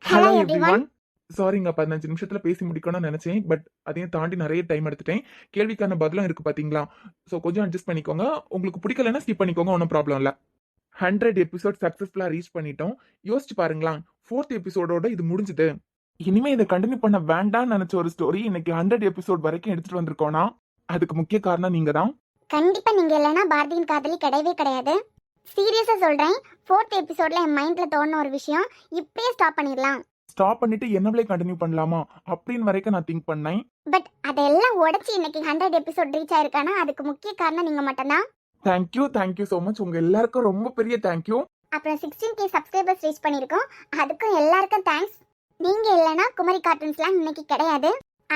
Hello hello everyone. Everyone. சாரிங்க 15 நிமிஷத்துல பேசி முடிக்கணும்னு நினைச்சேன். பட் அதையும் தாண்டி நிறைய டைம் எடுத்துட்டேன். கேள்விக்கான பதிலும் இருக்கு பாத்தீங்களா? ஸோ கொஞ்சம் அட்ஜஸ்ட் பண்ணிக்கோங்க. உங்களுக்கு பிடிக்கலன்னா ஸ்கிப் பண்ணிக்கோங்க. ஒன்றும் ப்ராப்ளம் இல்ல. 100 எபிசோட் சக்சஸ்ஃபுல்லா ரீச் பண்ணிட்டோம். யோசிச்சு பாருங்களேன். 4th எபிசோடோட இது முடிஞ்சுது. இனிமே இதை கண்டினியூ பண்ண வேண்டாம்னு நினைச்ச ஒரு ஸ்டோரி இன்னைக்கு 100 எபிசோட் வரைக்கும் எடுத்துட்டு வந்திருக்கோம்னா அதுக்கு முக்கிய காரணம் நீங்க தான். கண்டிப்பா நீங்க இல்லைன்னா பாரதியின் காதலி கிடையவே கிடையாது. சீரியஸா சொல்றேன். 4th எபிசோட்ல என் மைண்ட்ல தோணுன ஒரு விஷயம் இப்பயே ஸ்டாப் பண்ணிடலாம். ஸ்டாப் பண்ணிட்டு என்னவளே கண்டினியூ பண்ணலாமா அப்படின்னு வரைக்கும் நான் திங்க் பண்ணேன். பட் அதெல்லாம் உடைச்சு இன்னைக்கு 100 எபிசோட் ரீச் ஆயிருக்கானா அதுக்கு முக்கிய காரணம் நீங்க மட்டும்தான். Thank you so much. உங்க எல்லாருக்கும் ரொம்ப பெரிய தேங்க்யூ. அப்புறம் 16K சப்ஸ்கிரைபர்ஸ் ரீச் பண்ணியிருக்கோம். அதுக்கும் எல்லாருக்கும் தேங்க்ஸ். நீங்க இல்லைன்னா குமரி கார்ட்டூன்ஸ்லாம் இன்னைக்கு கிடையாது.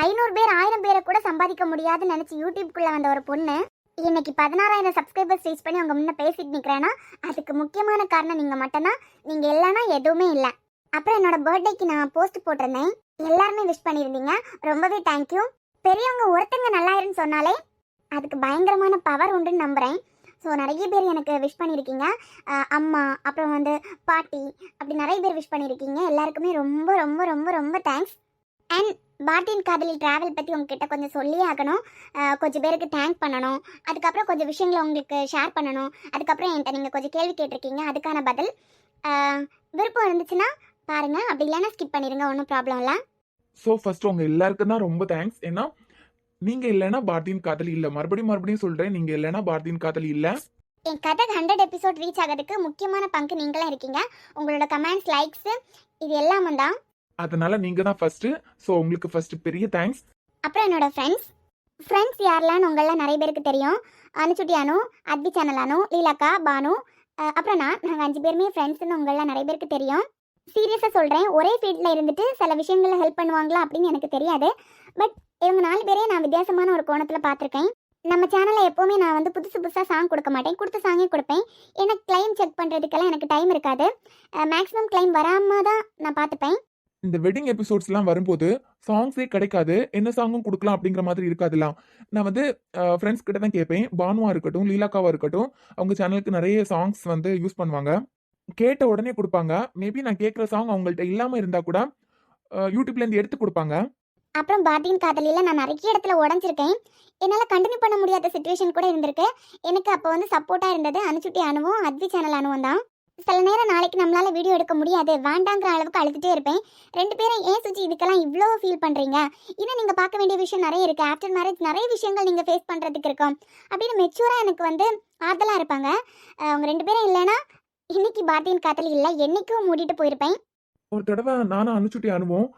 500 பேர் 1000 பேரை கூட சம்பாதிக்க முடியாதுன்னு நினைச்சு யூடியூப்குள்ள வந்த ஒரு பொண்ணு இன்னைக்கு 16,000 சப்ஸ்கிரைபர்ஸ் ரீச் பண்ணி உங்க முன்ன பேசிட்டு நிக்கிறேன்னா அதுக்கு முக்கியமான காரணம் நீங்க மட்டும்தான். நீங்க இல்லைன்னா எதுவுமே இல்லை. அப்புறம் என்னோட பர்த்டேக்கு நான் போஸ்ட் போட்டிருந்தேன். எல்லாருமே விஷ் பண்ணியிருந்தீங்க. ரொம்பவே தேங்க்யூ. பெரியவங்க ஒருத்தங்க நல்லாயிருன்னு சொன்னாலே அதுக்கு பயங்கரமான பவர் உண்டுன்னு நம்புறேன். ஸோ நிறைய பேர் எனக்கு விஷ் பண்ணியிருக்கீங்க. அம்மா, அப்புறம் வந்து பாட்டி, அப்படி நிறைய பேர் விஷ் பண்ணியிருக்கீங்க. எல்லாருக்குமே ரொம்ப ரொம்ப ரொம்ப ரொம்ப தேங்க்ஸ். அண்ட் பாரதியின் காதலி டிராவல் பற்றி உங்ககிட்ட கொஞ்சம் சொல்லியே ஆகணும். கொஞ்சம் பேருக்கு தேங்க் பண்ணணும். அதுக்கப்புறம் கொஞ்சம் விஷயங்களை உங்களுக்கு ஷேர் பண்ணணும். அதுக்கப்புறம் என்கிட்ட நீங்கள் கொஞ்சம் கேள்வி கேட்டிருக்கீங்க. அதுக்கான பதில் விருப்பம் இருந்துச்சுன்னா பாருங்கள். அப்படி இல்லைன்னா ஸ்கிப் பண்ணிடுங்க. ஒன்றும் ப்ராப்ளம் இல்லை. ஸோ ஃபர்ஸ்ட் உங்க எல்லாருக்கும் தான் ரொம்ப தேங்க்ஸ். ஏன்னா நீங்க இல்லைன்னா பாரதியின் காதலி இல்ல. மறுபடியும் சொல்றேன், நீங்க இல்லைன்னா பாரதியின் காதலி இல்ல. என் கதை 100 எபிசோட் ரீச் ஆகிறதுக்கு முக்கியமான பங்கு நீங்களாம் இருக்கீங்க. உங்களோட கமெண்ட்ஸ், லைக்ஸ், இது எல்லாமே தான். அதனால நீங்க தான் ஃபர்ஸ்ட். ஸோ உங்களுக்கு ஃபர்ஸ்ட் பெரிய தேங்க்ஸ். அப்புறம் என்னோட ஃப்ரெண்ட்ஸ் யாரெல்லாம் உங்களெலாம் நிறைய பேருக்கு தெரியும். அனுச்சுட்டி அனு, அத்வி சேனல் அனு, லீலாக்கா, பானு, அப்புறம் நாங்கள் 5 பேருமே ஃப்ரெண்ட்ஸ்னு உங்களெலாம் நிறைய பேருக்கு தெரியும். சீரியஸாக சொல்கிறேன், ஒரே ஃபீல்டில் இருந்துட்டு சில விஷயங்களில் ஹெல்ப் பண்ணுவாங்களா அப்படின்னு எனக்கு தெரியாது. பட் இவங்க 4 பேரே நான் வித்தியாசமான ஒரு கோணத்தில் பார்த்துருக்கேன். நம்ம சேனலில் எப்போவுமே நான் வந்து புதுசாக சாங் கொடுக்க மாட்டேன். கொடுத்த சாங்கே கொடுப்பேன். ஏன்னா கிளைம் செக் பண்ணுறதுக்கெல்லாம் எனக்கு டைம் இருக்காது. மேக்ஸிமம் கிளைம் வராமல் தான் நான் பார்த்துப்பேன். இந்த வெட்டிங் எபிசோட்ஸ்லாம் வரும்போது சாங்ஸே கிடைக்காது. என்ன சாங்கும் கொடுக்கலாம் அப்படிங்கிற மாதிரி இருக்காதுலாம். நான் வந்து ஃப்ரெண்ட்ஸ் கிட்ட தான் கேட்பேன். பானுவா இருக்கட்டும், லீலாக்காவா இருக்கட்டும், அவங்க சேனலுக்கு நிறைய சாங்ஸ் வந்து யூஸ் பண்ணுவாங்க. கேட்ட உடனே கொடுப்பாங்க. மேபி நான் கேட்குற சாங் அவங்கள்ட்ட இல்லாமல் இருந்தால் கூட யூடியூப்லேருந்து எடுத்து கொடுப்பாங்க. அப்புறம் பாரதியின் காதலியில் நான் நிறைய இடத்துல உடஞ்சிருக்கேன். என்னால் கண்டினியூ பண்ண முடியாத சுச்சுவேஷன் கூட இருந்திருக்கு. எனக்கு அப்போ வந்து சப்போர்ட்டாக இருந்தது அனுச்சுட்டி அனுவும் அத்வி சேனல் அனுவும் தான். சில நேரம் நாளைக்கு நம்மளால் வீடியோ எடுக்க முடியாது, வேண்டாங்கிற அளவுக்கு அழுதுகிட்டே இருப்பேன். 2 பேரும் ஏன் சுச்சி இதுக்கெல்லாம் இவ்வளோ ஃபீல் பண்ணுறீங்க? இன்னும் நீங்கள் பார்க்க வேண்டிய விஷயம் நிறைய இருக்குது. ஆஃப்டர் மேரேஜ் நிறைய விஷயங்கள் நீங்கள் ஃபேஸ் பண்ணுறதுக்கு இருக்கும் அப்படின்னு மெச்சூராக எனக்கு வந்து ஆறுதலாக இருப்பாங்க. அவங்க 2 பேரும் இல்லைன்னா இன்னைக்கு பாரதியின் காதலி இல்லை, என்னைக்கும் மூடிட்டு போயிருப்பேன். ஒரு தடவை நானும் அனுச்சுட்டி அனுவும்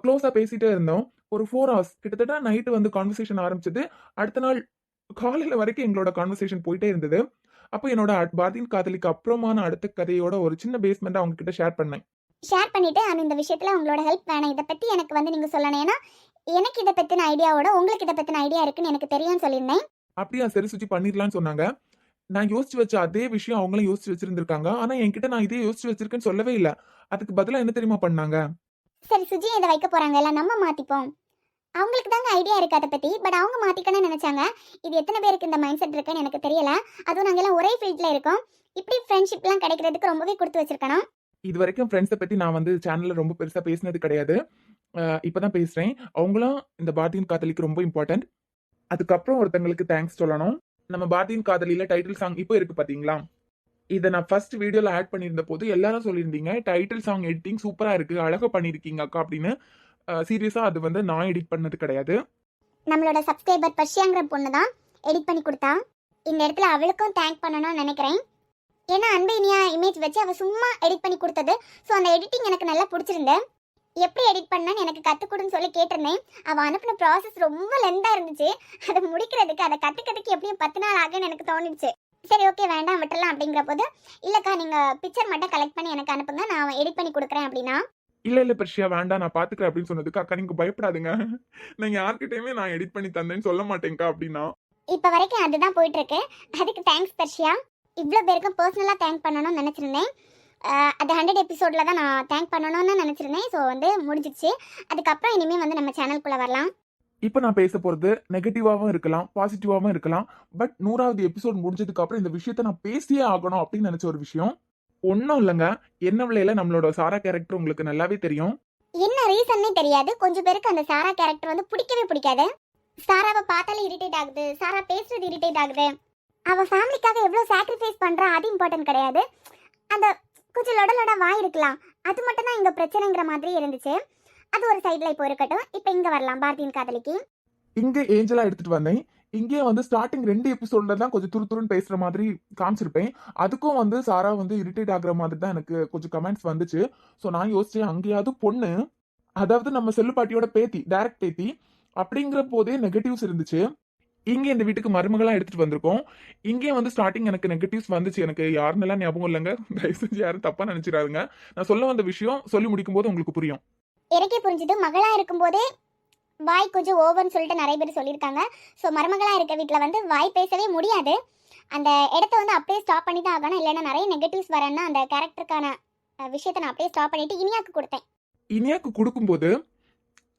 க்ளோஸாக பேசிகிட்டே இருந்தோம். ஒரு 4 hours கிட்டத்தட்ட நைட்டு வந்து கான்வர்சேஷன் ஆரம்பிச்சது. அடுத்த நாள் காலையில் வரைக்கும் எங்களோட கான்வர்சேஷன் போயிட்டே இருந்தது. அப்போ என்னோட பாரதியின் காதலிக்கு அப்புறமான அடுத்த கதையோட ஒரு சின்ன பேஸ்மெண்ட் அவங்க கிட்ட ஷேர் பண்ணேன். ஷேர் பண்ணிவிட்டு இந்த விஷயத்தில் உங்களோட ஹெல்ப் வேணும். இதை பற்றி எனக்கு வந்து நீங்கள் சொல்லணும். ஏன்னா எனக்கு இதை பற்றின ஐடியாவோட உங்களுக்கு இதை பற்றின ஐடியா இருக்குன்னு எனக்கு தெரியும்னு சொல்லியிருந்தேன். அப்படியா, சரி சுச்சி பண்ணிடலான்னு சொன்னாங்க. நான் யோசிச்சு வச்ச அதே விஷயம் அவங்களும் யோசிச்சு வச்சிருந்திருக்காங்க. ஆனா என்கிட்ட நான் இதே யோசிச்சு வச்சிருக்கேன்னு சொல்லவே இல்லை. அதுக்கு பதிலாக என்ன தெரியுமா பண்ணாங்க? சரி சுஜி இதை வைக்க போகிறாங்க, இல்லை நம்ம மாற்றிப்போம். அவங்களுக்கு தாங்க ஐடியா இருக்குது அதை பற்றி. பட் அவங்க மாற்றிக்கணும்னு நினச்சாங்க. இது எத்தனை பேருக்கு இந்த மைண்ட் செட் இருக்குன்னு எனக்கு தெரியல. அதுவும் நாங்கள் எல்லாம் ஒரே ஃபீல்டில் இருக்கோம். இப்படி ஃப்ரெண்ட்ஷிப்லாம் கிடைக்கிறதுக்கு ரொம்பவே கொடுத்து வச்சிருக்கணும். இது வரைக்கும் ஃப்ரெண்ட்ஸை பற்றி நான் வந்து சேனலில் ரொம்ப பெருசாக பேசினது கிடையாது. இப்போ தான் பேசுகிறேன். அவங்களும் இந்த பாரதியின் காதலிக்கு ரொம்ப இம்பார்ட்டன்ட். அதுக்கப்புறம் ஒருத்தங்களுக்கு தேங்க்ஸ் சொல்லணும். நம்ம பாரதியின் காதலியில் டைட்டில் சாங் இப்போ இருக்குது பார்த்தீங்களா? இதை நான் ஃபர்ஸ்ட் வீடியோவில் ஆட் பண்ணியிருந்த போது எல்லாரும் சொல்லியிருந்தீங்க, டைட்டில் சாங் எடிட்டிங் சூப்பராக இருக்குது, அழகாக பண்ணியிருக்கீங்க அக்கா அப்படின்னு. சீரியஸாக அது வந்து நான் எடிட் பண்ணது கிடையாது. நம்மளோட சப்ஸ்கிரைபர் பர்ஷியாங்கிற பொண்ணு தான் எடிட் பண்ணி கொடுத்தா. இந்த இடத்துல அவளுக்கும் தேங்க் பண்ணணும்னு நினைக்கிறேன். ஏன்னா அன்பு இனியா இமேஜ் வச்சு அவள் சும்மா எடிட் பண்ணி கொடுத்தது. ஸோ அந்த எடிட்டிங் எனக்கு நல்லா பிடிச்சிருந்து. எப்படி எடிட் பண்ணான்னு எனக்கு கற்றுக்கொடுன்னு சொல்லி கேட்டிருந்தேன். அவள் அனுப்பின ப்ராசஸ் ரொம்ப லெந்தாக இருந்துச்சு. அதை முடிக்கிறதுக்கு அதை கற்றுக்கிறதுக்கு எப்படியும் 10 நாள் ஆகுன்னு எனக்கு தோணிடுச்சு. சரி ஓகே வேண்டாம் விட்டுறலாம் அப்படிங்கிற போது, இல்லைக்கா நீங்கள் பிக்சர் மட்டும் கலெக்ட் பண்ணி எனக்கு அனுப்புங்க, நான் எடிட் பண்ணி கொடுக்குறேன் அப்படின்னா. இல்லை பர்ஷியா வேண்டாம், நான் பார்த்துக்கிறேன் அப்படின்னு சொன்னதுக்கு அக்கா நீங்கள் பயப்படாதுங்க, நான் யார்கிட்டயுமே நான் எடிட் பண்ணி தந்தேன்னு சொல்ல மாட்டேங்க்கா அப்படின்னா. இப்போ வரைக்கும் அதுதான் போயிட்டுருக்கு. அதுக்கு தேங்க்ஸ் பர்ஷியா. இவ்வளோ பேருக்கும் பர்சனலாக தேங்க் பண்ணணும்னு நினச்சிருந்தேன். அது 100 எபிசோடில் தான் நான் தேங்க் பண்ணணும்னு நினச்சிருந்தேன். ஸோ வந்து முடிஞ்சிடுச்சு. அதுக்கப்புறம் இனிமேல் வந்து நம்ம சேனலுக்குள்ளே வரலாம். இப்போ நான் பேச போகிறது நெகட்டிவாகவும் இருக்கலாம், பாசிட்டிவாகவும் இருக்கலாம். பட் 100வது எபிசோட் முடிஞ்சதுக்கு அப்புறம் இந்த விஷயத்த நான் பேசியே ஆகணும் அப்படின்னு நினச்ச ஒரு விஷயம். ஒன்றும் இல்லைங்க. என்ன விலையில நம்மளோட சாரா கேரக்டர் உங்களுக்கு நல்லாவே தெரியும். என்ன ரீசன்னே தெரியாது, கொஞ்சம் பேருக்கு அந்த சாரா கேரக்டர் வந்து பிடிக்கவே பிடிக்காது. சாராவை பார்த்தாலே இரிட்டேட் ஆகுது, சாரா பேசுறது இரிட்டேட் ஆகுது. அவ ஃபேமிலிக்காக எவ்வளோ சாக்ரிஃபைஸ் பண்றா அது இம்பார்ட்டன்ட் கிடையாது. அந்த கொஞ்சம் லொட வாய் இருக்கலாம், அது மட்டும் தான் இங்க பிரச்சனைங்கிற மாதிரி இருந்துச்சு. அது ஒரு சைடுல இப்போ இருக்கட்டும். இப்போ இங்க வரலாம் பாரதியின் காதலிக்கு. இங்க ஏஞ்சலா எடுத்துட்டு வந்தேன். இங்கே வந்து ஸ்டார்டிங் 2 எபிசோட்ல தான் கொஞ்சம் துருதுருன்னு பேசுற மாதிரி காமிச்சிருப்பேன். அதுக்கும் வந்து சாரா வந்து இரிட்டேட் ஆகுற மாதிரி தான் எனக்கு கொஞ்சம் கமெண்ட்ஸ் வந்துச்சு. ஸோ நான் யோசிச்சேன், அங்கேயாவது பொண்ணு, அதாவது நம்ம செல்லு பாட்டியோட பேத்தி, டைரக்ட் பேத்தி, அப்படிங்கிற போதே நெகட்டிவ்ஸ் இருந்துச்சு. இங்கே இந்த வீட்டுக்கு மருமகளா எடுத்துட்டு வந்திருக்கோம். இங்கே வந்து ஸ்டார்டிங் எனக்கு நெகட்டிவ்ஸ் வந்துச்சு. எனக்கு யாருன்னெல்லாம் ஞாபகம் இல்லைங்க. தயவு செஞ்சு யாரும் தப்பா நினைச்சிடாதுங்க. நான் சொல்ல வந்த விஷயம் சொல்லி முடிக்கும் போது உங்களுக்கு புரியும். எனக்கே புரிஞ்சுது, மகளா இருக்கும்போதே வாய் கொஞ்சம் ஓவர்னு சொல்லிட்டு நிறைய பேர் சொல்லியிருக்காங்க. ஸோ மருமகளா இருக்க வீட்டில் வந்து வாய் பேசவே முடியாது. அந்த இடத்த வந்து அப்படியே ஸ்டாப் பண்ணி தான் ஆகணும், இல்லைன்னா நிறைய நெகட்டிவ்ஸ் வரேன்னா அந்த கேரக்டருக்கான விஷயத்தை நான் அப்படியே ஸ்டாப் பண்ணிட்டு இனியாக்கு கொடுத்தேன். இனியாக்கு கொடுக்கும்போது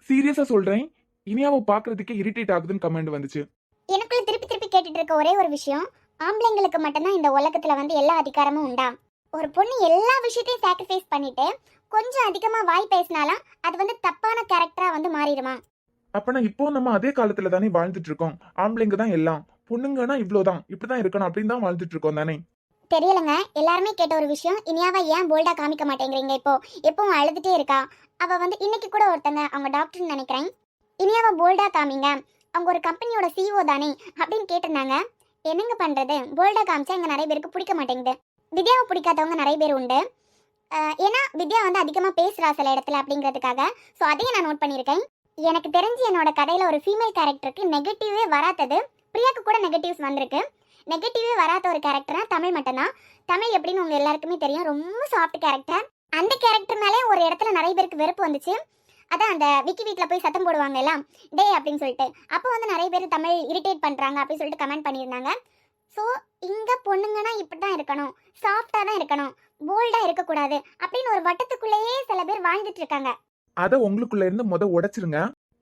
சீரியஸா சொல்றேன், இனியாவை பாக்குறதுக்கே இரிட்டேட் ஆகுதுன்னு கமெண்ட் வந்துச்சு. எனக்குள்ள திருப்பி திருப்பி கேட்டுட்டு இருக்க ஒரே ஒரு விஷயம், ஆம்பளைங்களுக்கு மட்டும்தான் இந்த உலகத்துல வந்து எல்லா அதிகாரமும் உண்டா? ஒரு பொண்ணு எல்லா விஷயத்தையும் சாக்ரிஃபைஸ் பண்ணிட்டு கொஞ்சம் அதிகமா வாய் பேசினாலும் அது வந்து தப்பான கேரக்டரா வந்து மாறிடுமா? அப்பனா இப்போ நம்ம அதே காலத்துல தானே வாழ்ந்துட்டு இருக்கோம். ஆம்பளைங்க தான் எல்லாம், பொண்ணுங்கன்னா இவ்வளவுதான், இப்படிதான் இருக்கணும் அப்படின்னு தான் வாழ்ந்துட்டு இருக்கோம் தானே. தெரியலங்க, எல்லாருமே கேட்ட ஒரு விஷயம், இனியாவை ஏன் போல்டா காமிக்க மாட்டேங்கிறீங்க? இப்போ எப்பவும் அழுதுட்டே இருக்கா. அவ வந்து இன்னைக்கு கூட ஒருத்தங்க, அவங்க டாக்டர்னு நினைக்கிறேன், இனியாவை போல்டா காமிங்க, அவங்க ஒரு கம்பெனியோட சிஇஓ தானே அப்படின்னு கேட்டிருந்தாங்க. என்னங்க பண்றது, போல்டா காமிச்சா இங்க நிறைய பேருக்கு பிடிக்க மாட்டேங்குது. வித்யாவை பிடிக்காதவங்க நிறைய பேர் உண்டு. ஏன்னா வித்யா வந்து அதிகமா பேசுறா சில இடத்துல அப்படிங்கிறதுக்காக. ஸோ அதையும் நான் நோட் பண்ணியிருக்கேன். எனக்கு தெரிஞ்சு என்னோட கதையில ஒரு ஃபீமேல் கேரக்டருக்கு நெகட்டிவே வராதது, பிரியாக்கு கூட நெகட்டிவ்ஸ் வந்திருக்கு. நெகட்டிவே வராத ஒரு கேரக்டர்னா தமிழ் மட்டும்தான். தமிழ் எப்படின்னு உங்க எல்லாருக்குமே தெரியும், ரொம்ப சாஃப்ட் கேரக்டர். அந்த கேரக்டர்னாலே ஒரு இடத்துல நிறைய பேருக்கு வெறுப்பு வந்துச்சு. அதான் அந்த விக்கி வீட்டில் போய் சத்தம் போடுவாங்க எல்லாம் டே அப்படின்னு சொல்லிட்டு, அப்போ வந்து நிறைய பேர் தமிழ் இரிட்டேட் பண்ணுறாங்க அப்படின்னு சொல்லிட்டு கமெண்ட் பண்ணியிருந்தாங்க. ஸோ இங்கே பொண்ணுங்கன்னா இப்படி தான் இருக்கணும், சாஃப்டாக தான் இருக்கணும், போல்டாக இருக்கக்கூடாது அப்படின்னு ஒரு வட்டத்துக்குள்ளேயே சில பேர் வாழ்ந்துட்டு இருக்காங்க. அதை உங்களுக்குள்ள இருந்து உடைச்சிருங்க.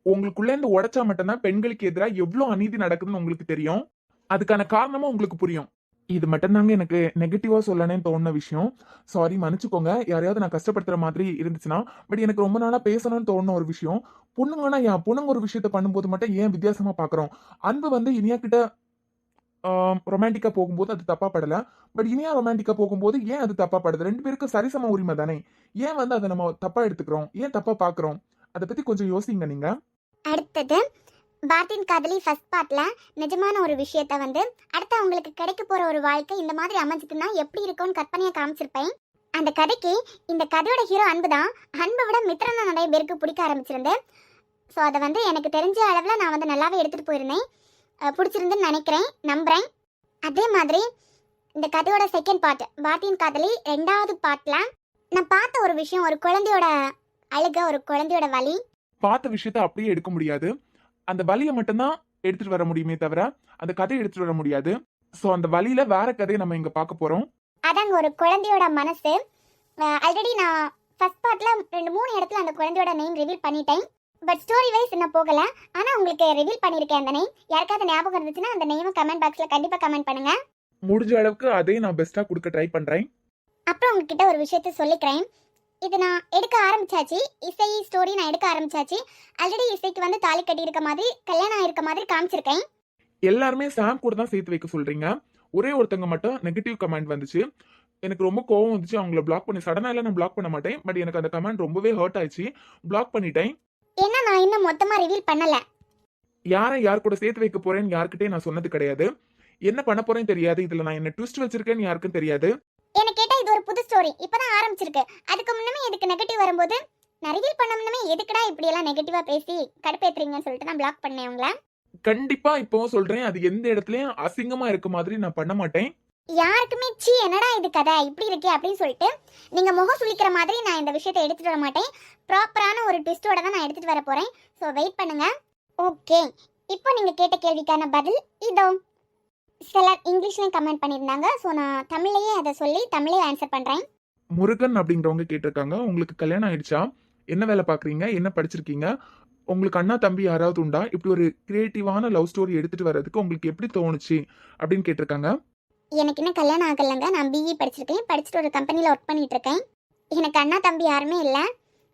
உங்களுக்குள்ள இருந்து உடைச்சா மட்டும்தான் பெண்களுக்கு எதிராக எவ்வளவு அநீதி நடக்குதுன்னு உங்களுக்கு தெரியும். அதுக்கான காரணமும் உங்களுக்கு புரியும். இது மட்டும்தாங்க எனக்கு நெகட்டிவா சொல்லணும்னு தோணுன விஷயம். சாரி, மன்னிச்சுக்கோங்க யாரையாவது நான் கஷ்டப்படுத்துற மாதிரி இருந்துச்சுன்னா. பட் எனக்கு ரொம்ப நாளா பேசணும்னு தோணுன ஒரு விஷயம், பொண்ணுங்கன்னா ஏன் பொண்ணுங்க ஒரு விஷயத்த பண்ணும்போது மட்டும் ஏன் வித்தியாசமா பாக்குறோம்? அன்பு வந்து இனியா கிட்ட ரொமான்டிக்கா போகும்போது அது தப்பா படல. பட் இனியா ரொமான்டிக்கா போகும்போது ஏன் அது தப்பா படுது? 2 பேருக்கும் சரிசம உரிமை தானே. ஏன் வந்து அதை நம்ம தப்பா எடுத்துக்கிறோம், ஏன் தப்பா பாக்குறோம்? அதை பத்தி கொஞ்சம் யோசிங்க நீங்க. அடுத்தது பாரதியின் காதலி ஃபர்ஸ்ட் பார்ட்ல நிஜமான ஒரு விஷயத்த வந்து அடுத்து அவங்களுக்கு கிடைக்க போற ஒரு வாழ்க்கை இந்த மாதிரி அமைஞ்சிட்டுனா எப்படி இருக்கும்னு கற்பனையா காமிச்சிருப்பேன். அந்த கதைக்கு இந்த கதையோட ஹீரோ அன்பு தான். அன்பை விட மித்ரனை நிறைய பேருக்கு பிடிக்க ஆரம்பிச்சிருந்து. ஸோ அதை வந்து எனக்கு தெரிஞ்ச அளவில் நான் வந்து நல்லாவே எடுத்துகிட்டு போயிருந்தேன். பிடிச்சிருந்துன்னு நினைக்கிறேன், நம்புகிறேன். அதே மாதிரி இந்த கதையோட செகண்ட் பார்ட் பாரதியின் காதலி 2வது பார்ட்டில் நான் பார்த்த ஒரு விஷயம், ஒரு குழந்தையோட அழுக, ஒரு குழந்தையோட வலி. பார்த்த விஷயத்த அப்படியே எடுக்க முடியாது. அந்த வலியை மட்டும்தான் எடுத்துட்டு வர முடியுமே தவிர அந்த கதையை எடுத்துட்டு வர முடியாது. ஸோ அந்த வழியில வேற கதையை நம்ம இங்க பார்க்க போறோம். அதாங்க ஒரு குழந்தையோட மனசு. ஆல்ரெடி நான் ஃபர்ஸ்ட் பார்ட்ல 2-3 இடத்துல அந்த குழந்தையோட நேம் ரிவீல் பண்ணிட்டேன். பட் ஸ்டோரி வைஸ் இன்னும் போகல. ஆனால் உங்களுக்கு ரிவீல் பண்ணியிருக்கேன் அந்த நேம். யாருக்காவது ஞாபகம் இருந்துச்சுன்னா அந்த நேமை கமெண்ட் பாக்ஸில் கண்டிப்பாக கமெண்ட் பண்ணுங்க. முடிஞ்ச அளவுக்கு அதே நான் பெஸ்ட்டாக கொடுக்க ட்ரை பண்ணுறேன். அப்புறம் உங்ககிட்ட ஒரு விஷயத்த சொல்லிக்கிறேன். இது நான் எடுக்க ஆரம்பிச்சாச்சு, இசை ஸ்டோரி நான் எடுக்க ஆரம்பிச்சாச்சு. ஆல்ரெடி இசைக்கு வந்து தாலி கட்டி இருக்க மாதிரி, கல்யாணம் ஆயிருக்க மாதிரி காமிச்சிருக்கேன். எல்லாருமே சாம் கூட தான் சேர்த்து வைக்க சொல்றீங்க. ஒரே ஒருத்தங்க மட்டும் நெகட்டிவ் கமெண்ட் வந்துச்சு. எனக்கு ரொம்ப கோவம் வந்துச்சு. அவங்கள பிளாக் பண்ணி, சடனாக இல்லை நான் பிளாக் பண்ண மாட்டேன். பட் எனக்கு அந்த கமெண்ட் ரொம்பவே ஹர்ட் ஆயிடுச்சு. பிளாக் பண்ணிட்டேன். ஏன்னா நான் இன்னும் மொத்தமாக ரிவீல் பண்ணல. யாரை யார் கூட சேர்த்து வைக்க போறேன்னு யார்கிட்டே நான் சொன்னது கிடையாது. என்ன பண்ண போறேன்னு தெரியாது. இதுல நான் என்ன ட்விஸ்ட் வச்சிருக்கேன்னு யாருக்கும் தெரியாது. என்ன கேட்டா இது ஒரு புது ஸ்டோரி, இப்பதான் ஆரம்பிச்சிருக்கு. அதுக்கு முன்னமே எதுக்கு நெகட்டிவ் வரும்போது நான் ரிவீல் பண்ண முன்னமே எதுக்குடா இப்படி எல்லாம் நெகட்டிவா பேசி கடுப்பேத்துறீங்கன்னு சொல்லிட்டு நான் பிளாக் பண்ணேன் அவங்கள. கண்டிப்பா இப்பவும் சொல்றேன், அது எந்த இடத்துலயும் அசிங்கமா இருக்க மாதிரி நான் பண்ண மாட்டேன். யாருக்குமே சீ என்னடா இது கதை இப்படி இருக்கே அப்படின்னு சொல்லிட்டு நீங்க முகம் சுளிக்கிற மாதிரி நான் இந்த விஷயத்தை எடுத்துட்டு வர மாட்டேன். ப்ராப்பரான ஒரு ட்விஸ்டோட தான் நான் எடுத்துட்டு வர போறேன். ஸோ வெயிட் பண்ணுங்க. ஓகே, இப்போ நீங்க கேட்ட கேள்விக்கான பதில் இதோ. சிலர் இங்கிலீஷ்லயும் கமெண்ட் பண்ணியிருந்தாங்க. ஸோ நான் தமிழ்லயே அதை சொல்லி தமிழே ஆன்சர் பண்றேன். முருகன் அப்படிங்கிறவங்க கேட்டிருக்காங்க, உங்களுக்கு கல்யாணம் ஆயிடுச்சா, என்ன வேலை பாக்குறீங்க, என்ன படிச்சிருக்கீங்க, உங்களுக்கு அண்ணா தம்பி யாராவது உண்டா, இப்படி ஒரு கிரியேட்டிவான லவ் ஸ்டோரி எடுத்துட்டு வர்றதுக்கு உங்களுக்கு எப்படி தோணுச்சு அப்படின்னு கேட்டிருக்காங்க. எனக்கு இன்னும் கல்யாணம் ஆகலைங்க. நான் பிஇ படிச்சிருக்கேன். படிச்சுட்டு ஒரு கம்பெனியில் ஒர்க் பண்ணிட்டு இருக்கேன். எனக்கு அண்ணா தம்பி யாருமே இல்லை.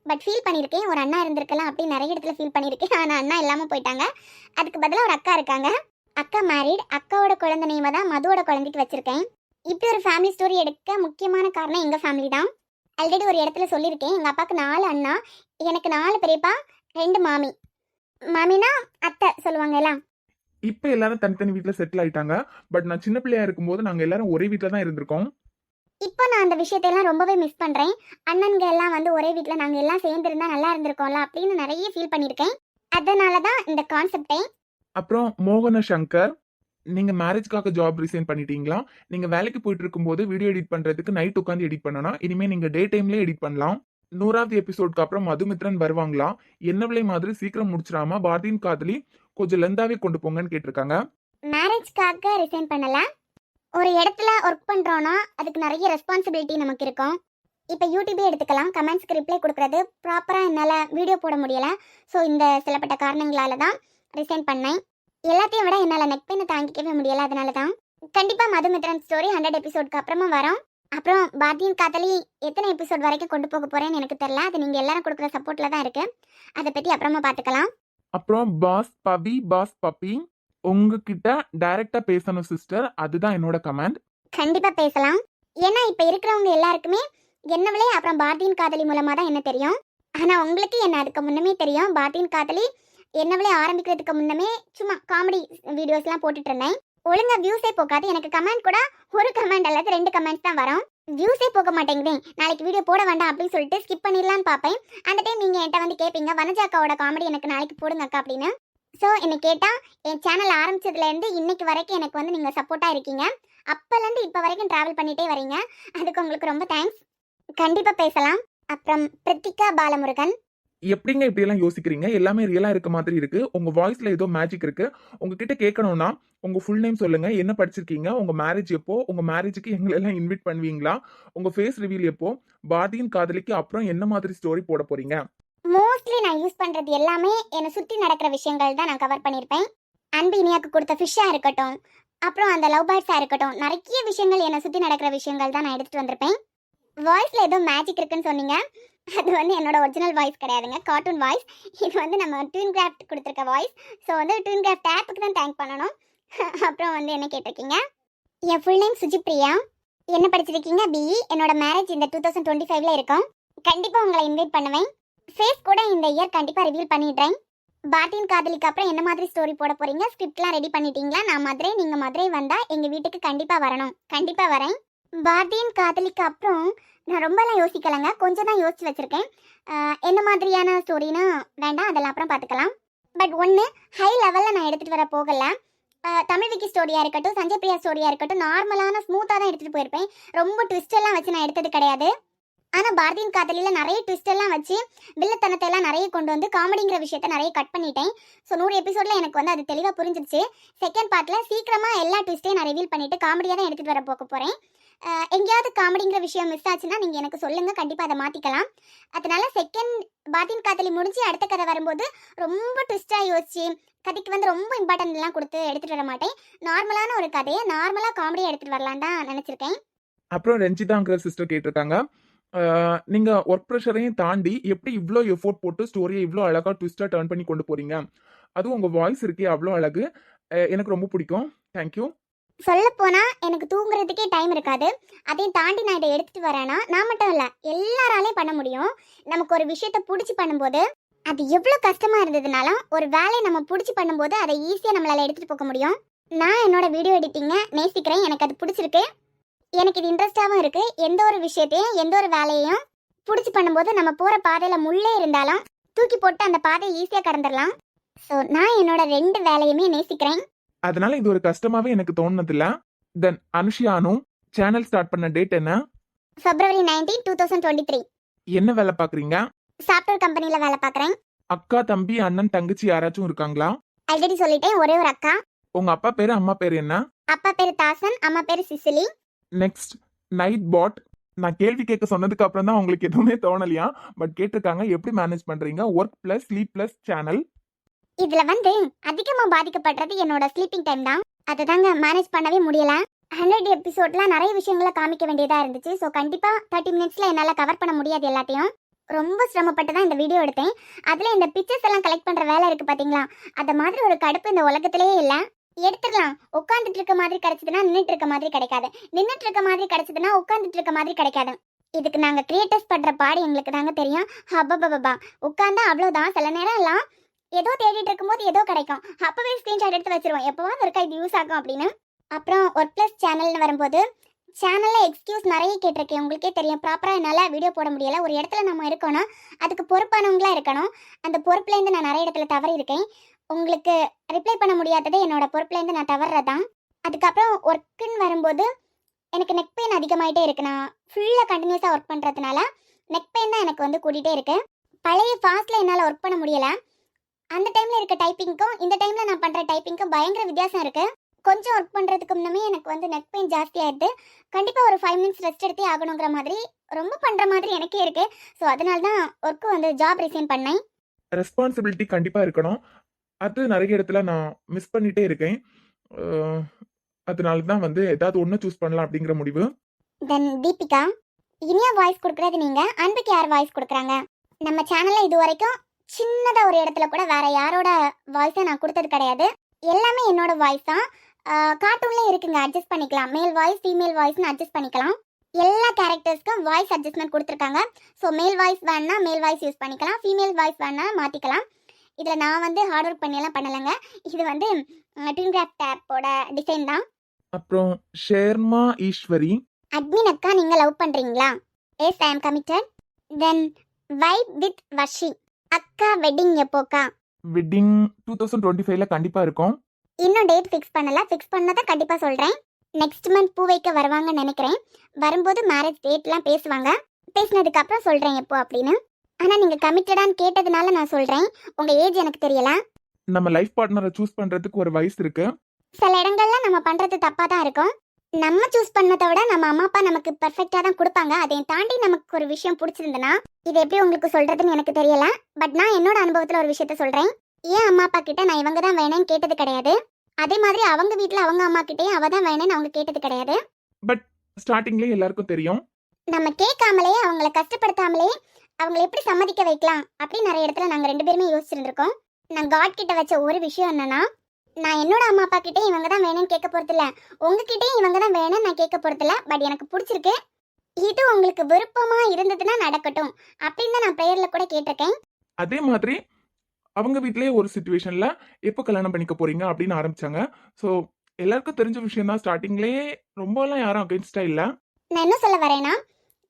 பட் ஃபீல் பண்ணியிருக்கேன், ஒரு அண்ணா இருந்திருக்கலாம் அப்படின்னு நிறைய இடத்துல ஃபீல் பண்ணியிருக்கேன். ஆனால் அண்ணா இல்லாமல் போயிட்டாங்க. அதுக்கு பதிலாக ஒரு அக்கா இருக்காங்க. அக்கா மேரிட். அக்காவோட குழந்தை நேமை தான் மதுவோட குழந்தைக்கு வச்சிருக்கேன். இப்படி ஒரு ஃபேமிலி ஸ்டோரி எடுக்க முக்கியமான காரணம் எங்கள் ஃபேமிலி தான். ஆல்ரெடி ஒரு இடத்துல சொல்லியிருக்கேன், எங்கள் அப்பாவுக்கு 4 அண்ணா, எனக்கு 4 பெரியப்பா, 2 மாமி. மாமினா அத்தை சொல்லுவாங்கல்ல. இப்போ எல்லாரும் தனித்தனி வீட்டில் செட்டில் ஆயிட்டாங்க. பட் நான் சின்ன பிள்ளையா இருக்கும்போது நாங்கள் எல்லாரும் ஒரே வீட்டில் தான் இருந்திருக்கோம். இப்போ நான் அந்த விஷயத்தையெல்லாம் ரொம்பவே மிஸ் பண்ணுறேன். அண்ணன்க எல்லாம் வந்து ஒரே வீட்டில் நாங்கள் எல்லாம் சேர்ந்துருந்தா நல்லா இருந்திருக்கோம்ல அப்படின்னு நிறைய ஃபீல் பண்ணியிருக்கேன். அதனால தான் இந்த கான்செப்டே. அப்புறம் மோகன சங்கர், நீங்க மேரேஜ்க்காக ஜாப் ரிசைன் பண்ணிட்டீங்களா? நீங்க வேலைக்கு போயிட்டு இருக்கும்போது வீடியோ எடிட் பண்றதுக்கு நைட் உட்காந்து எடிட் பண்ணனா, இனிமே நீங்க டே டைம்லயே எடிட் பண்ணலாம். 100வது எபிசோட்க்கு அப்புறம் மதுமித்ரன் வருவாங்களா? என்னவளை மாதிரி சீக்கிரம் முடிச்சிடாம பாரதியின் காதலி கொஞ்சம் லெந்தாவே கொண்டு போங்கன்னு கேட்டிருக்காங்க. மேரேஜ்க்காக ரிசைன் பண்ணல. ஒரு இடத்துல ஒர்க் பண்ணுறோன்னா அதுக்கு நிறைய ரெஸ்பான்சிபிலிட்டி நமக்கு இருக்கும். இப்போ யூடியூபே எடுத்துக்கலாம். கமெண்ட்ஸ்க்கு ரிப்ளை கொடுக்குறது ப்ராப்பராக என்னால் வீடியோ போட முடியலை. ஸோ இந்த சிலப்பட்ட காரணங்களால தான் ரிசைன் பண்ணேன். எல்லாத்தையும் விட என்னால் நெக் பெயினை தாங்கிக்கவே முடியலை. அதனால தான் கண்டிப்பாக மதுமித்ரன் ஸ்டோரி 100 எபிசோட்க்கு அப்புறமா வரும். அப்புறம் பாரதியின் காதலி எத்தனை எபிசோட் வரைக்கும் கொண்டு போக போகிறேன்னு எனக்கு தெரியல. அது நீங்கள் எல்லாரும் கொடுக்குற சப்போர்ட்டில் தான் இருக்குது. அதை பற்றி அப்புறமா பார்த்துக்கலாம். அப்புறம் பாஸ் பவி, பாஸ் பப்பி, உங்ககிட்ட டைரக்டா பேசணும் சிஸ்டர், அதுதான் என்னோட கமெண்ட். கண்டிப்பாக பேசலாம். ஏன்னா இப்போ இருக்கிறவங்க எல்லாருக்குமே என்னவளே அப்புறம் பாரதியின் காதலி மூலமாக தான் என்ன தெரியும். ஆனால் உங்களுக்கு என்ன அதுக்கு முன்னமே தெரியும். பாரதியின் காதலி என்னவளே ஆரம்பிக்கிறதுக்கு முன்னமே சும்மா காமெடி வீடியோஸ்லாம் போட்டுட்டு இருந்தேன். ஒழுங்கா வியூஸே போகாது. எனக்கு கமெண்ட் கூட ஒரு கமெண்ட் அல்லது 2 கமெண்ட்ஸ் தான் வரும். வியூஸே போக மாட்டேங்குதே, நாளைக்கு வீடியோ போட வேண்டாம் அப்படின்னு சொல்லிட்டு ஸ்கிப் பண்ணிடலான்னு பார்ப்பேன். அந்த டைம் நீங்கள் என்கிட்ட வந்து கேட்பீங்க, வனஜாக்காவோட காமெடி எனக்கு நாளைக்கு போடுங்க அக்கா அப்படின்னு. ஸோ என்னை கேட்டால் என் சேனல் ஆரம்பிச்சதுலேருந்து இன்னைக்கு வரைக்கும் எனக்கு வந்து நீங்கள் சப்போர்ட்டாக இருக்கீங்க. அப்போலேருந்து இப்போ வரைக்கும் ட்ராவல் பண்ணிகிட்டே வரீங்க. அதுக்கு உங்களுக்கு ரொம்ப தேங்க்ஸ். கண்டிப்பாக பேசலாம். அப்புறம் பிரித்திகா பாலமுருகன். எப்படிங்க இப்படி எல்லாம் யோசிக்கிறீங்க? எல்லாமே ரியலா இருக்க மாதிரி இருக்கு. உங்க வாய்ஸ்ல ஏதோ மேஜிக் இருக்கு. உங்ககிட்ட கேட்கணும்னா உங்க ஃபுல் நேம் சொல்லுங்க, என்ன படிச்சிருக்கீங்க, உங்க மேரேஜ் எப்போ, உங்க மேரேஜுக்கு எங்களை எல்லாம் இன்வைட் பண்ணுவீங்களா, உங்க ஃபேஸ் ரிவீல் எப்போ, பாரதியின் காதலிக்கு அப்புறம் என்ன மாதிரி ஸ்டோரி போட போறீங்க? மோஸ்ட்லி நான் யூஸ் பண்ணுறது எல்லாமே என்னை சுற்றி நடக்கிற விஷயங்கள் தான் நான் கவர் பண்ணியிருப்பேன். அன்பு இனியாக்கு கொடுத்த ஃபிஷ்ஷாக இருக்கட்டும், அப்புறம் அந்த லவ் பேர்ட்ஸாக இருக்கட்டும், நிறைய விஷயங்கள் என்னை சுற்றி நடக்கிற விஷயங்கள் தான் நான் எடுத்துகிட்டு வந்திருப்பேன். வாய்ஸில் ஏதோ மேஜிக் இருக்குன்னு சொன்னீங்க. அது வந்து என்னோட ஒரிஜினல் வாய்ஸ் கிடையாதுங்க, கார்ட்டூன் வாய்ஸ். இது வந்து நம்ம ட்வின் கிராஃப்ட் கொடுத்துருக்க வாய்ஸ். ஸோ வந்து ட்வின் கிராஃப்ட் ஆப்புக்கு தான் தேங்க் பண்ணணும். அப்புறம் வந்து என்ன கேட்டிருக்கீங்க? என் ஃபுல் நேம் சுஜிப்ரியா. என்ன படிச்சிருக்கீங்க? பிஇ. என்னோட மேரேஜ் இந்த 2025ல் இருக்கும். கண்டிப்பாக உங்களை இன்வைட் பண்ணுவேன். ஃபேஸ் கூட இந்த இயர் கண்டிப்பாக ரிவீல் பண்ணிடுறேன். பாரதியின் காதலிக்கு அப்புறம் என்ன மாதிரி ஸ்டோரி போட போகிறீங்க? ஸ்கிரிப்ட்லாம் ரெடி பண்ணிட்டீங்களா? நான் மதுரை, நீங்கள் மதுரை வந்தால் எங்கள் வீட்டுக்கு கண்டிப்பாக வரணும். கண்டிப்பாக வரேன். பாரதியின் காதலிக்கு அப்புறம் நான் ரொம்பலாம் யோசிக்கலைங்க, கொஞ்சம் தான் யோசிச்சு வச்சுருக்கேன். என்ன மாதிரியான ஸ்டோரின்னு வேண்டாம், அதெல்லாம் அப்புறம் பார்த்துக்கலாம். பட் ஒன்று ஹை லெவலில் நான் எடுத்துகிட்டு வர போகலை. தமிழ் விக்கி ஸ்டோரியாக இருக்கட்டும், சஞ்சய் பிரியா ஸ்டோரியாக இருக்கட்டும், நார்மலான ஸ்மூத்தாக தான் எடுத்துகிட்டு போயிருப்பேன். ரொம்ப ட்விஸ்டெல்லாம் வச்சு நான் எடுத்தது கிடையாது. ஆனால் பாரதியின் காதலியில் நிறைய ட்விஸ்டெல்லாம் வச்சு வில்லத்தனத்தை எல்லாம் நிறைய கொண்டு வந்து காமெடிங்கிற விஷயத்த நிறைய கட் பண்ணிட்டேன். ஸோ 100 எபிசோடில் எனக்கு வந்து அது தெளிவாக புரிஞ்சிருச்சு. செகண்ட் பார்ட்டில் சீக்கிரமாக எல்லா ட்விஸ்ட்டையும் நான் ரிவீல் பண்ணிவிட்டு காமெடியாக தான் எடுத்துகிட்டு வர போக போகிறேன். எங்கேயாவது காமெடிங்கிற விஷயம் மிஸ் ஆச்சுன்னா நீங்கள் எனக்கு சொல்லுங்கள், கண்டிப்பாக அதை மாற்றிக்கலாம். அதனால செகண்ட் பாரதியின் காதலி முடிஞ்சு அடுத்த கதை வரும்போது ரொம்ப ட்விஸ்ட்டாக யோசிச்சு கதைக்கு வந்து ரொம்ப இம்பார்ட்டன்ட்லாம் கொடுத்து எடுத்துகிட்டு வர மாட்டேன். நார்மலான ஒரு கதையை நார்மலாக காமெடியாக எடுத்துகிட்டு வரலான்னு தான் நினச்சிருக்கேன். அப்புறம் ரஞ்சிதாங்கிற சிஸ்டர் கேட்டிருக்காங்க, நீங்க ஒர்க் ப்ரெஷரையும் தாண்டி எப்படி இவ்வளோ எஃபோர்ட் போட்டு ஸ்டோரியை இவ்வளோ அழகா ட்விஸ்டா டர்ன் பண்ணி கொண்டு போறீங்க? அதுவும் உங்க வாய்ஸ் இருக்கே அவ்வளோ அழகு. எனக்கு ரொம்ப பிடிக்கும். தேங்க்யூ. சொல்லப்போனால் எனக்கு தூங்குறதுக்கே டைம் இருக்காது. அதையும் தாண்டி நான் இதை எடுத்துகிட்டு வரேன்னா நான் மட்டும் இல்லை, எல்லாராலையும் பண்ண முடியும். நமக்கு ஒரு விஷயத்தை பிடிச்சி பண்ணும்போது அது எவ்வளோ கஷ்டமாக இருந்ததுனாலும் ஒரு வேலையை நம்ம பிடிச்சி பண்ணும்போது அதை ஈஸியாக நம்மளால் எடுத்துகிட்டு போக முடியும். நான் என்னோட வீடியோ எடிட்டிங்கை நேசிக்கிறேன். எனக்கு அது பிடிச்சிருக்கு. எனக்கு இது இன்ட்ரெஸ்டாகவும் இருக்குது. எந்த ஒரு விஷயத்தையும் எந்த ஒரு வேலையையும் பிடிச்சி பண்ணும்போது நம்ம போகிற பாதையில் முள்ளே இருந்தாலும் தூக்கி போட்டு அந்த பாதையை ஈஸியாக கடந்துடலாம். ஸோ நான் என்னோட 2 வேலையுமே நேசிக்கிறேன். அதனால இது ஒரு கஷ்டமாவே எனக்கு தோணுனதில்ல. தென் அனுஷியானு சேனல் ஸ்டார்ட் பண்ண டேட் என்ன? February 19, 2023. என்ன வேலை பாக்குறீங்க? சாஃப்ட்வேர் கம்பெனியில் வேலை பார்க்குறேன். அக்கா, தம்பி, அண்ணன், தங்கச்சி யாராச்சும் இருக்காங்களா? ஆல்ரெடி சொல்லிட்டேன், ஒரே ஒரு அக்கா. உங்க அப்பா பேரு அம்மா பேரு என்ன? அப்பா பேர் தாசன், அம்மா பேர் சிசிலி. நெக்ஸ்ட் நைட் பாட். நான் கேள்வி கேட்க சொன்னதுக்கு அப்புறம் தான் உங்களுக்கு எதுவுமே தோணலையா? பட் கேட்டிருக்காங்க, எப்படி மேனேஜ் பண்றீங்க work plus sleep plus channel? இதுல வந்து அதிகமா பாதிக்கப்படுறது என்னோட ஸ்லீப்பிங் டைம் தான். அதை தாங்க மேனேஜ் பண்ணவே முடியல. 100 எபிசோட்லாம் நிறைய விஷயங்களை காமிக்க வேண்டியதாக இருந்துச்சு. ஸோ கண்டிப்பாக 30 மினிட்ஸில் என்னால் கவர் பண்ண முடியாது எல்லாத்தையும். ரொம்ப சிரமப்பட்டு தான் இந்த வீடியோ எடுத்தேன். அதில் இந்த பிக்சர்ஸ் எல்லாம் கலெக்ட் பண்ணுற வேலை இருக்குது பார்த்தீங்களா, அது மாதிரி ஒரு கடுப்பு இந்த உலகத்திலேயே இல்லை. எடுத்துடலாம். உட்காந்துட்டு இருக்க மாதிரி கிடைச்சதுன்னா நின்றுட்டு இருக்க மாதிரி கிடைக்காது, நின்றுட்டு இருக்க மாதிரி கிடைச்சதுன்னா உட்காந்துட்டு இருக்க மாதிரி கிடைக்காது. இதுக்கு நாங்கள் கிரியேட்டர்ஸ் படுற பாடு எங்களுக்கு தாங்க தெரியும். ஹப்பா உட்காந்தா அவ்வளோதான். சில நேரம் எல்லாம் ஏதோ தேடிட்டு இருக்கும்போது ஏதோ கிடைக்கும், அப்போவே ஸ்க்ரீன்ஷாட் எடுத்து வச்சிருவோம், எப்போவாது இருக்கா இது யூஸ் ஆகும் அப்படின்னு. அப்புறம் ஒர்க் ப்ளஸ் சேனல்னு வரும்போது சேனலில் எக்ஸ்கியூஸ் நிறைய கேட்டிருக்கேன். உங்களுக்கே தெரியும், ப்ராப்பராக என்னால் வீடியோ போட முடியலை. ஒரு இடத்துல நம்ம இருக்கணும், அதுக்கு பொறுப்பானவங்களாக இருக்கணும். அந்த பொறுப்புலேருந்து நான் நிறைய இடத்துல தவறி இருக்கேன். உங்களுக்கு ரிப்ளை பண்ண முடியாதது என்னோட பொறுப்புலேருந்து நான் தவறுறதான். அதுக்கப்புறம் ஒர்க்குன்னு வரும்போது எனக்கு நெக் பெயின் அதிகமாகிட்டே இருக்கு. நான் ஃபுல்லாக கண்டினியூஸாக ஒர்க் பண்ணுறதுனால நெக் பெயின் தான் எனக்கு வந்து கூட்டிகிட்டே இருக்கு. பழைய ஃபாஸ்ட்டில் என்னால் ஒர்க் பண்ண முடியலை. அந்த டைமில் இருக்க டைப்பிங்க்கும் இந்த டைமில் நான் பண்ணுற டைப்பிங்க்கும் பயங்கர வித்தியாசம் இருக்குது. கொஞ்சம் ஒர்க் பண்ணுறதுக்கு முன்னமே எனக்கு வந்து நெக் பெயின் ஜாஸ்தியாகிடுது. கண்டிப்பாக ஒரு 5 மினிட்ஸ் ரெஸ்ட் எடுத்தே ஆகணுங்கிற மாதிரி ரொம்ப பண்ணுற மாதிரி எனக்கே இருக்குது. ஸோ அதனால தான் ஒர்க்கு வந்து ஜாப் ரிசைன் பண்ணேன். ரெஸ்பான்சிபிலிட்டி கண்டிப்பாக இருக்கணும். அது நிறைய இடத்துல நான் மிஸ் பண்ணிட்டே இருக்கேன். அதனால தான் வந்து ஏதாவது ஒன்று சூஸ் பண்ணலாம் அப்படிங்கிற முடிவு. தென் தீபிகா, இனியா வாய்ஸ் கொடுக்குறது நீங்கள், அன்புக்கு யார் வாய்ஸ் கொடுக்குறாங்க? நம்ம சேனலில் இது வரைக்கும் சின்னதாக ஒரு இடத்துல கூட வேற யாரோட வாய்ஸை நான் கொடுத்தது கிடையாது. எல்லாமே என்னோட வாய்ஸ் தான். கார்ட்டூன்லேயே இருக்குங்க, அட்ஜஸ்ட் பண்ணிக்கலாம். மேல் வாய்ஸ் ஃபீமேல் வாய்ஸ்னு அட்ஜஸ்ட் பண்ணிக்கலாம். எல்லா கேரக்டர்ஸ்க்கும் வாய்ஸ் அட்ஜஸ்ட்மெண்ட் கொடுத்துருக்காங்க. ஸோ மேல் வாய்ஸ் வேணா மேல் வாய்ஸ் யூஸ் பண்ணிக்கலாம், ஃபீமேல் வாய்ஸ் வேணா மாற்றிக்கலாம். இதில் நான் வந்து ஹார்ட் ஒர்க் பண்ணியெல்லாம் பண்ணலைங்க. இது வந்து ட்வின் கிராஃப்ட் ஆப்போட டிசைன் தான். அப்புறம் ஷேர்மா ஈஸ்வரி, அட்மின் அக்கா, நீங்கள் லவ் பண்ணுறீங்களா? எஸ், ஐ ஆம் committed. Then vibe with Vashi அக்கா, வெட்டிங் எப்போக்கா? வெட்டிங் 2025ல கண்டிப்பாக இருக்கும். இன்னும் டேட் ஃபிக்ஸ் பண்ணல, ஃபிக்ஸ் பண்ணதை கண்டிப்பாக சொல்கிறேன். நெக்ஸ்ட் மந்த் பூ வைக்க வருவாங்கன்னு நினைக்கிறேன். வரும்போது மேரேஜ் டேட்லாம் பேசுவாங்க. பேசினதுக்கு அப்புறம் சொல்கிறேன் எப்போ அப்படின்னு. ஆனால் நீங்கள் கமிட்டடான்னு கேட்டதுனால நான் சொல்கிறேன். உங்கள் ஏஜ் எனக்கு தெரியல. நம்ம லைஃப் பார்ட்னரை சூஸ் பண்ணுறதுக்கு ஒரு வயசு இருக்கு. சில இடங்கள்ல நம்ம பண்ணுறது தப்பாக தான் இருக்கும். நம்ம சூஸ் பண்ணதை விட நம்ம அம்மா அப்பா நமக்கு பெர்ஃபெக்டாக தான் கொடுப்பாங்க. அதையும் தாண்டி நமக்கு ஒரு விஷயம் பிடிச்சிருந்ததுன்னா இது எப்படி உங்களுக்கு சொல்கிறதுன்னு எனக்கு தெரியல. பட் நான் என்னோட அனுபவத்தில் ஒரு விஷயத்த சொல்கிறேன். ஏன் அம்மா அப்பா கிட்ட நான் இவங்க தான் வேணும்னு கேட்டது கிடையாது. அதே மாதிரி அவங்க வீட்டில் அவங்க அம்மா கிட்டேயும் அவ தான் வேணும்னு அவங்க கேட்டது கிடையாது. பட் ஸ்டார்டிங்லேயே எல்லாருக்கும் தெரியும். நம்ம கேட்காமலே அவங்கள கஷ்டப்படுத்தாமலே அவங்களை எப்படி சம்மதிக்க வைக்கலாம் அப்படின்னு நிறைய இடத்துல நாங்கள் 2 பேருமே யோசிச்சிருந்துருக்கோம். நான் காட் கிட்ட வச்ச ஒரு விஷயம் என்னன்னா, நான் என்னோட அம்மா அப்பா கிட்டே இவங்க தான் வேணும்னு கேட்க போகிறதில்ல, உங்ககிட்டயும் இவங்க தான் வேணும்னு நான் கேட்க போகிறதில்ல. பட் எனக்கு பிடிச்சிருக்கு, இது உங்களுக்கு விருப்பமாக இருந்ததுன்னா நடக்கட்டும் அப்படின்னு தான் நான் ப்ரேயரில் கூட கேட்டிருக்கேன். அதே மாதிரி அவங்க வீட்லயே ஒரு சுச்சுவேஷன்ல எப்போ கல்யாணம் பண்ணிக்க போறீங்க அப்படின்னு ஆரம்பிச்சாங்க. ஸோ எல்லாருக்கும் தெரிஞ்ச விஷயம் தான். ஸ்டார்டிங்லேயே ரொம்பலாம் யாரும் அகைன்ஸ்டா இல்லை. நான் என்ன சொல்ல வரேன்னா,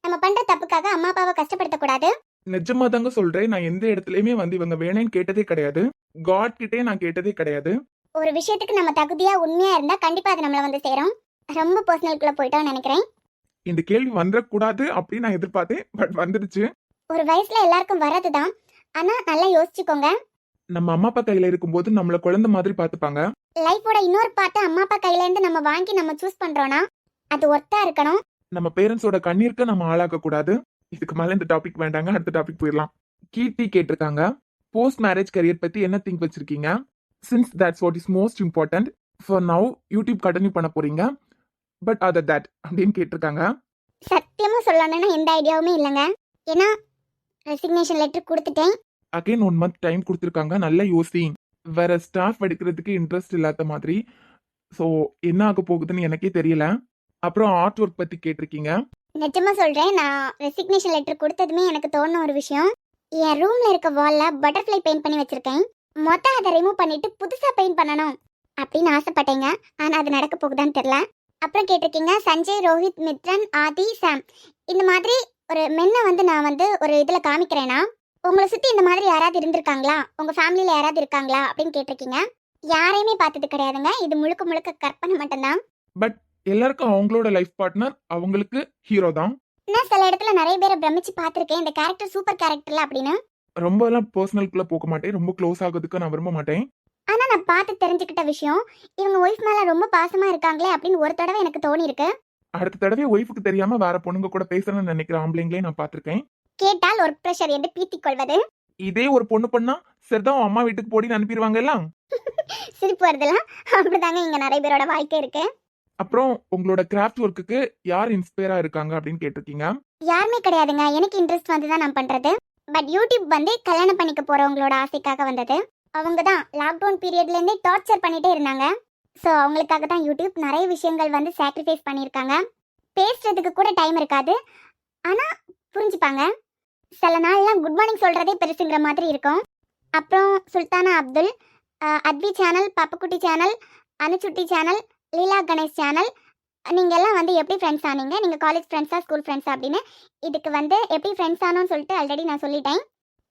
நம்ம பண்ணுற தப்புக்காக அம்மா அப்பாவை கஷ்டப்படுத்தக்கூடாது. நிஜமா தாங்க சொல்றேன். நான் எந்த இடத்துலயுமே வந்து இவங்க வேணும்னு கேட்டதே கிடையாது. காட் கிட்டே நான் கேட்டதே கிடையாது. ஒரு விஷயத்துக்கு நம்ம தகுதியா உண்மையா இருந்தா கண்டிப்பா அது நம்மள வந்து சேரும். ரொம்ப பர்சனலுக்குள்ள போயிட்டோம்னு நினைக்கிறேன். இந்த கேள்வி வந்துடக்கூடாது அப்படின்னு நான் எதிர்பார்த்தேன். பட் வந்துடுச்சு. ஒரு வயசுல எல்லாருக்கும் வர்றதுதான். ஆனா நல்லா யோசிச்சுக்கோங்க. நம்ம அம்மா அப்பா கையில இருக்கும்போது நம்மள குழந்தை மாதிரி பார்த்துப்பாங்க. லைஃபோட இன்னொரு பார்ட்டை அம்மா அப்பா கையில இருந்து நம்ம வாங்கி நம்ம சூஸ் பண்றோம்னா அது ஒர்த்தா இருக்கணும். நம்ம பேரண்ட்ஸோட கண்ணீருக்கு நம்ம ஆளாக்க கூடாது. இதுக்கு மேல இந்த டாபிக் வேண்டாங்க, அடுத்த டாபிக் போயிடலாம். கீர்த்தி கேட்டிருக்காங்க, போஸ்ட் மேரேஜ் கரியர் பத்தி என்ன திங்க் வச்சிருக்கீங்க? Since that's what is most important for now, YouTube continue பண்ண போறீங்க, பட் அதர் தட் அப்படின்னு கேட்டிருக்காங்க. சத்தியமா சொல்லணும்னா எந்த ஐடியாவுமே இல்லைங்க. ஏன்னா ரெசிக்னேஷன் லெட்டர் கொடுத்துட்டேன். அகைன் 1 month டைம் கொடுத்துருக்காங்க. நல்ல யோசி. வேற ஸ்டாஃப் எடுக்கிறதுக்கு இன்ட்ரெஸ்ட் இல்லாத மாதிரி. ஸோ என்ன ஆக போகுதுன்னு எனக்கே தெரியல. அப்புறம் ஆர்ட் ஒர்க் பத்தி கேட்டிருக்கீங்க. நிஜமா சொல்றேன், நான் ரெசிக்னேஷன் லெட்டர் கொடுத்ததுமே எனக்கு தோணுன ஒரு விஷயம், என் ரூம்ல இருக்க வால்ல பட்டர்ஃப்ளை பெயிண்ட் பண்ணி வச்சிருக்கேன். மொத்தம் அதை ரிமூவ் பண்ணிட்டு புதுசா பெயிண்ட் பண்ணணும் அப்படின்னு ஆசைப்பட்டேங்க. ஆனா அது நடக்க போகுதான்னு தெரியல. அப்புறம் கேட்டிருக்கீங்க, சஞ்சய், ரோஹித், மித்ரன், ஆதி, சாம், இந்த மாதிரி ஒரு மென்னை வந்து நான் வந்து ஒரு இதுல காமிக்கிறேன்னா உங்களை சுத்தி இந்த மாதிரி யாராவது இருந்திருக்காங்களா, உங்க ஃபேமிலியில யாராவது இருக்காங்களா அப்படின்னு கேட்டிருக்கீங்க. யாரையுமே பார்த்தது கிடையாதுங்க. இது முழுக்க முழுக்க கற்பனை மட்டும்தான். பட் எல்லாருக்கும் அவங்களோட லைஃப் பார்ட்னர் அவங்களுக்கு ஹீரோ தான். நான் சில இடத்துல நிறைய பேரை பிரமிச்சு பார்த்திருக்கேன், இந்த கேரக்டர் சூப்பர் கேரக்டர்ல அப்படின்னு. ரொம்ப எல்லாம் பர்சனலுக்குள்ள போக மாட்டேன். ரொம்ப க்ளோஸ் ஆகிறதுக்கு நான் விரும்ப மாட்டேன். ஆனா நான் பார்த்து தெரிஞ்சுக்கிட்ட விஷயம், இவங்க ஒய்ஃப் மேல ரொம்ப பாசமா இருக்காங்களே அப்படின்னு ஒரு தடவை எனக்கு தோணி இருக்கு. அடுத்த தடவை ஒய்ஃபுக்கு தெரியாம வேற பொண்ணுங்க கூட பேசணும்னு நினைக்கிற ஆம்பளைங்களே நான் பார்த்திருக்கேன். கேட்டால் ஒர்க் ப்ரெஷர் என்று பீத்திக் கொள்வது. இதே ஒரு பொண்ணு பண்ணா சரிதான் அம்மா வீட்டுக்கு போடின்னு அனுப்பிடுவாங்க எல்லாம். சிரிப்பு வருதுலாம். அப்படிதாங்க இங்க நிறைய பேரோட வாழ்க்கை இருக்கு. அப்புறம் உங்களோட கிராஃப்ட் ஒர்க்குக்கு யார் இன்ஸ்பயரா இருக்காங்க அப்படின்னு கேட்டிருக்கீங்க. யாருமே கிடையாதுங்க. எனக்கு இன்ட்ரெஸ்ட் வந்து தான் நான் பண்றது. பட் யூடியூப் வந்து கல்யாணம் பண்ணிக்க போறவங்களோட ஆசைக்காக வந்தது. அவங்க தான் லாக்டவுன் பீரியட்ல இருந்தே டார்ச்சர் பண்ணிட்டே இருந்தாங்க. ஸோ அவங்களுக்காக தான் யூடியூப் நிறைய விஷயங்கள் வந்து சாக்ரிஃபைஸ் பண்ணியிருக்காங்க. பேசுறதுக்கு கூட டைம் இருக்காது, ஆனா புரிஞ்சுப்பாங்க. சில நாள்லாம் குட் மார்னிங் சொல்றதே பெருசுங்கிற மாதிரி இருக்கும். அப்புறம் Sultana Abdul, Adhvi channel, Pappukutty channel, Anuchutty channel, Leela Ganesh channel, நீங்க எல்லாம் வந்து எப்படி ஃப்ரெண்ட்ஸ் ஆனீங்க? நீங்க காலேஜ் ஃப்ரெண்ட்ஸா, ஸ்கூல் ஃப்ரெண்ட்ஸா அப்படின்னு. இதுக்கு வந்து எப்படி ஃப்ரெண்ட்ஸ் ஆனோம்னு சொல்லிட்டு ஆல்ரெடி நான் சொல்லிட்டேன்.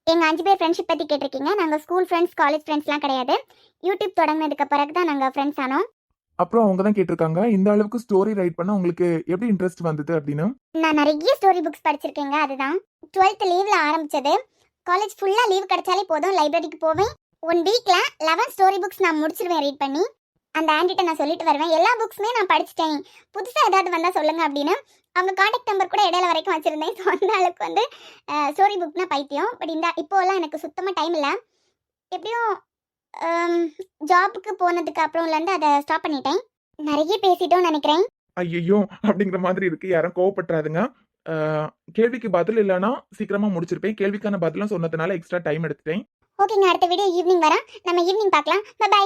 எங்க 5 பேர் ஃப்ரெண்ட்ஷிப் பத்தி கேட்டிருக்கீங்க. நாங்க ஸ்கூல் ஃப்ரெண்ட்ஸ், காலேஜ் ஃப்ரெண்ட்ஸ்லாம் கிடையாது. யூடியூப் தொடங்கினதுக்கு பிறகு தான் நாங்க ஃப்ரெண்ட்ஸ் ஆனோம். அப்புறம் அவங்க தான் கேட்டிருக்காங்க, இந்த அளவுக்கு ஸ்டோரி ரைட் பண்ண உங்களுக்கு எப்படி இன்ட்ரெஸ்ட் வந்தது அப்படின்னு. நான் நிறைய ஸ்டோரி புக்ஸ் படிச்சிருக்கேங்க. அதுதான் 12th லீவ்ல ஆரம்பிச்சது. காலேஜ் ஃபுல்லா லீவ் கிடைச்சாலே போதும், லைப்ரரிக்கு போவேன். 1 வீக்ல 11 ஸ்டோரி புக்ஸ் நான் முடிச்சிருவேன் ரீட் பண்ணி. அந்த ஆண்டிட்ட நான் சொல்லிட்டு வருவேன், எல்லா புக்ஸுமே நான் படிச்சிட்டேன், புதுசா ஏதாவது வந்தா சொல்லுங்க அப்படின்னு. அவங்க காண்டாக்ட் நம்பர் கூட இடையில வரைக்கும் வச்சிருந்தேன். ஸோ அந்த அளவுக்கு வந்து ஸ்டோரி புக்னா பைத்தியம். பட் இப்போலாம் எனக்கு சுத்தமா டைம் இல்லை. எப்படியும் ஜாபுக்கு போனதுக்கு அப்புறம்லேருந்து அதை ஸ்டாப் பண்ணிட்டேன். நிறைய பேசிட்டோம்னு நினைக்கிறேன். ஐயோ அப்படிங்கிற மாதிரி இருக்கு, யாரும் கோவப்பட்டுறாதுங்க. கேள்விக்கு பதில் இல்லைன்னா சீக்கிரமா முடிச்சிருப்பேன். கேள்விக்கான பதிலும் சொன்னதுனால எக்ஸ்ட்ரா டைம் எடுத்துட்டேன். ஓகேங்க, அடுத்த வீடியோ ஈவினிங் வரேன். நம்ம ஈவினிங் பார்க்கலாம். பை.